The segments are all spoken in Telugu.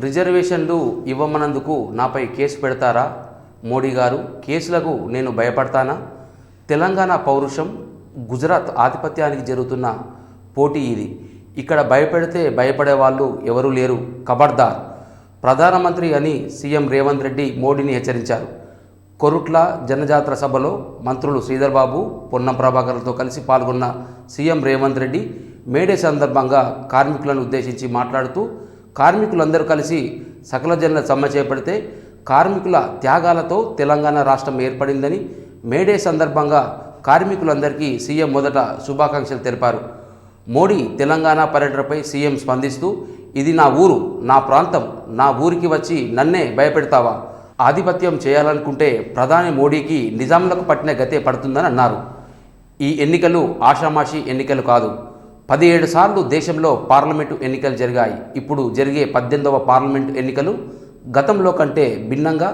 రిజర్వేషన్లు ఇవ్వమన్నందుకు నాపై కేసు పెడతారా? మోడీ గారు, కేసులకు నేను భయపడతానా? తెలంగాణ పౌరుషం, గుజరాత్ ఆధిపత్యానికి జరుగుతున్న పోటీ ఇది. ఇక్కడ భయపెడితే భయపడే వాళ్ళు ఎవరూ లేరు. ఖబర్దార్. ప్రధానమంత్రి అని సీఎం రేవంత్ రెడ్డి మోడీని హెచ్చరించారు. కొరుట్ల జనజాతర సభలో మంత్రులు శ్రీధర్ బాబు, పొన్నం ప్రభాకర్లతో కలిసి పాల్గొన్న సీఎం రేవంత్ రెడ్డి మేడే సందర్భంగా కార్మికులను ఉద్దేశించి మాట్లాడుతూ, కార్మికులందరూ కలిసి సకల జనుల సమ్మె చేపడితే కార్మికుల త్యాగాలతో తెలంగాణ రాష్ట్రం ఏర్పడిందని, మేడే సందర్భంగా కార్మికులందరికీ సీఎం మొదట శుభాకాంక్షలు తెలిపారు. మోడీ తెలంగాణ పర్యటనపై సీఎం స్పందిస్తూ, ఇది నా ఊరు, నా ప్రాంతం, నా ఊరికి వచ్చి నన్నే భయపెడతావా? ఆధిపత్యం చేయాలనుకుంటే ప్రధాని మోడీకి నిజాంలకు పట్టిన గతే పడుతుందని అన్నారు. ఈ ఎన్నికలు ఆషామాషి ఎన్నికలు కాదు. 17 సార్లు దేశంలో పార్లమెంటు ఎన్నికలు జరిగాయి. ఇప్పుడు జరిగే 18వ పార్లమెంటు ఎన్నికలు గతంలో కంటే భిన్నంగా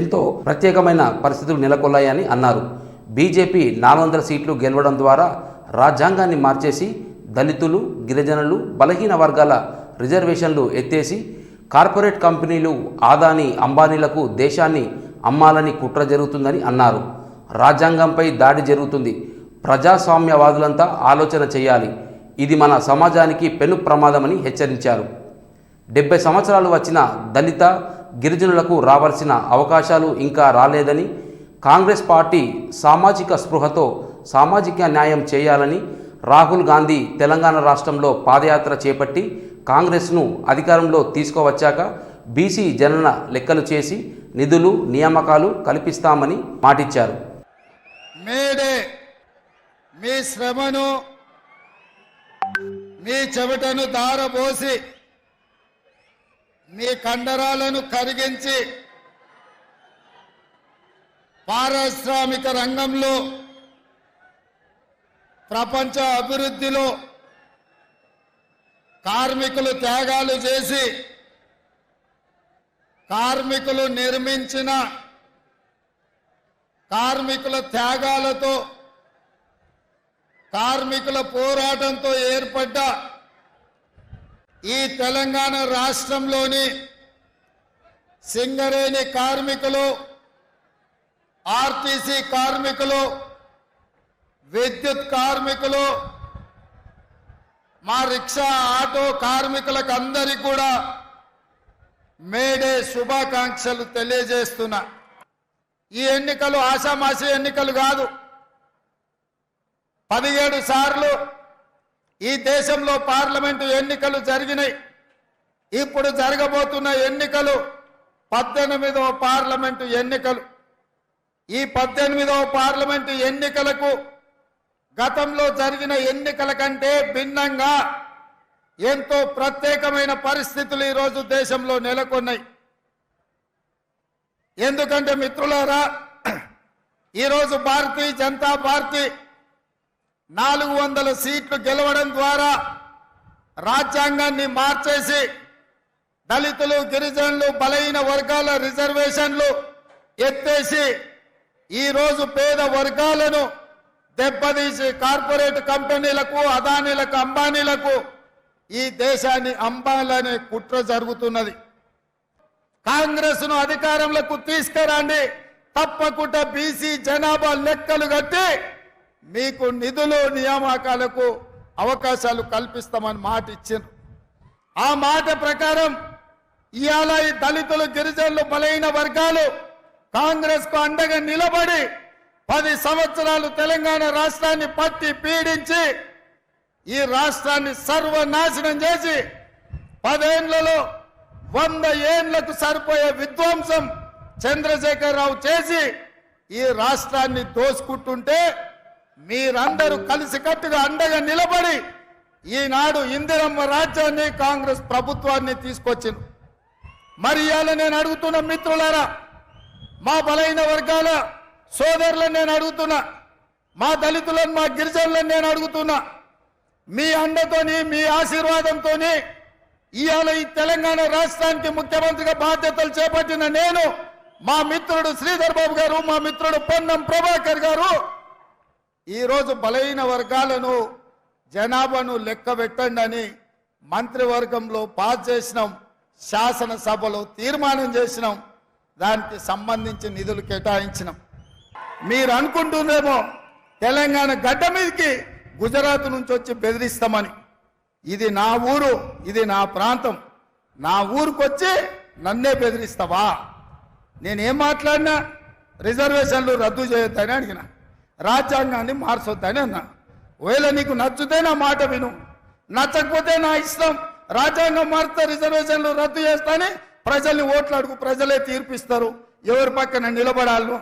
ఎంతో ప్రత్యేకమైన పరిస్థితులు నెలకొల్లాయని అన్నారు. బీజేపీ 400 సీట్లు గెలవడం ద్వారా రాజ్యాంగాన్ని మార్చేసి దళితులు, గిరిజనులు, బలహీన వర్గాల రిజర్వేషన్లు ఎత్తేసి కార్పొరేట్ కంపెనీలు ఆదాని, అంబానీలకు దేశాన్ని అమ్మాలని కుట్ర జరుగుతుందని అన్నారు. రాజ్యాంగంపై దాడి జరుగుతుంది. ప్రజాస్వామ్యవాదులంతా ఆలోచన చేయాలి. ఇది మన సమాజానికి పెను ప్రమాదమని హెచ్చరించారు. 70 సంవత్సరాలు వచ్చిన దళిత, గిరిజనులకు రావాల్సిన అవకాశాలు ఇంకా రాలేదని, కాంగ్రెస్ పార్టీ సామాజిక స్పృహతో సామాజిక న్యాయం చేయాలని రాహుల్ గాంధీ తెలంగాణ రాష్ట్రంలో పాదయాత్ర చేపట్టి కాంగ్రెస్ను అధికారంలో తీసుకువచ్చాక బీసీ జనన లెక్కలు చేసి నిధులు, నియామకాలు కల్పిస్తామని మాటిచ్చారు. మేడే మీ శ్రమను, మీ చెమటను దారబోసి, మీ కండరాలను కరిగించి పారిశ్రామిక రంగంలో, ప్రపంచ అభివృద్ధిలో కార్మికులు త్యాగాలు చేసి కార్మికులు నిర్మించిన కార్మికుల త్యాగాలతో, కార్మికుల పోరాటంతో ఏర్పడ్డ ఈ తెలంగాణ రాష్ట్రంలోని సింగరేణి కార్మికులు, ఆర్టీసీ కార్మికులు, విద్యుత్ కార్మికులు, మా రిక్షా, ఆటో కార్మికులకు అందరికీ కూడా మేడే శుభాకాంక్షలు తెలియజేస్తున్నా. ఈ ఎన్నికలు ఆషామాషి ఎన్నికలు కాదు. 17 సార్లు ఈ దేశంలో పార్లమెంటు ఎన్నికలు జరిగినాయి. ఇప్పుడు జరగబోతున్న ఎన్నికలు 18వ పార్లమెంటు ఎన్నికలు. ఈ 18వ పార్లమెంటు ఎన్నికలకు గతంలో జరిగిన ఎన్నికల కంటే భిన్నంగా ఎంతో ప్రత్యేకమైన పరిస్థితులు ఈరోజు దేశంలో నెలకొన్నాయి. ఎందుకంటే మిత్రులారా, ఈరోజు భారతీయ జనతా పార్టీ 400 సీట్లు గెలవడం ద్వారా రాజ్యాంగాన్ని మార్చేసి దళితులు, గిరిజనులు, బలహీన వర్గాల రిజర్వేషన్లు ఎత్తేసి ఈరోజు పేద వర్గాలను దెబ్బతీసి కార్పొరేట్ కంపెనీలకు, అదానీలకు, అంబానీలకు ఈ దేశాన్ని అంబాలనే కుట్ర జరుగుతున్నది. కాంగ్రెస్ ను అధికారంలోకి తీసుకురండి, తప్పకుండా బీసీ జనాభా లెక్కలు కట్టి మీకు నిధులు, నియామకాలకు అవకాశాలు కల్పిస్తామని మాట ఇచ్చారు. ఆ మాట ప్రకారం ఇవాళ ఈ దళితులు, గిరిజనులు, బలహీన వర్గాలు కాంగ్రెస్ కు అండగా నిలబడి 10 సంవత్సరాలు తెలంగాణ రాష్ట్రాన్ని పట్టి పీడించి ఈ రాష్ట్రాన్ని సర్వనాశనం చేసి 10 ఏళ్లలో 100 ఏళ్లకు సరిపోయే విధ్వంసం చంద్రశేఖరరావు చేసి ఈ రాష్ట్రాన్ని దోసుకుంటుంటే మీరందరూ కలిసికట్టుగా అండగా నిలబడి ఈనాడు ఇందిరమ్మ రాజ్యాన్ని, కాంగ్రెస్ ప్రభుత్వాన్ని తీసుకొచ్చింది. మరి ఇవాళ నేను అడుగుతున్న మిత్రులారా, మా బలహీన వర్గాల సోదరులను నేను అడుగుతున్నా, మా దళితులను, మా గిరిజనులను నేను అడుగుతున్నా, మీ అండతోని, మీ ఆశీర్వాదంతోని ఇవాళ ఈ తెలంగాణ రాష్ట్రానికి ముఖ్యమంత్రిగా బాధ్యతలు చేపట్టిన నేను, మా మిత్రుడు శ్రీధర్ బాబు గారు, మా మిత్రుడు పొన్నం ప్రభాకర్ గారు ఈరోజు బలహీన వర్గాలను, జనాభాను లెక్క పెట్టండి అని మంత్రివర్గంలో పాస్ చేసినాం, శాసనసభలో తీర్మానం చేసినాం, దానికి సంబంధించి నిధులు కేటాయించినాం. మీరు అనుకుంటుందేమో తెలంగాణ గడ్డ మీదకి గుజరాత్ నుంచి వచ్చి బెదిరిస్తామని. ఇది నా ఊరు, ఇది నా ప్రాంతం. నా ఊరికి వచ్చి నన్నే బెదిరిస్తావా? నేనేం మాట్లాడినా రిజర్వేషన్లు రద్దు చేయొద్దని అడిగిన, రాజ్యాంగాన్ని మార్చొద్దని అన్నా. ఒకవేళ నీకు నచ్చితే నా మాట విను, నచ్చకపోతే నా ఇష్టం. రాజ్యాంగం మారితే రిజర్వేషన్లు రద్దు చేస్తానే ప్రజల్ని ఓట్లు అడుగు, ప్రజలే తీర్పిస్తారు ఎవరి పక్కన నిలబడాలను.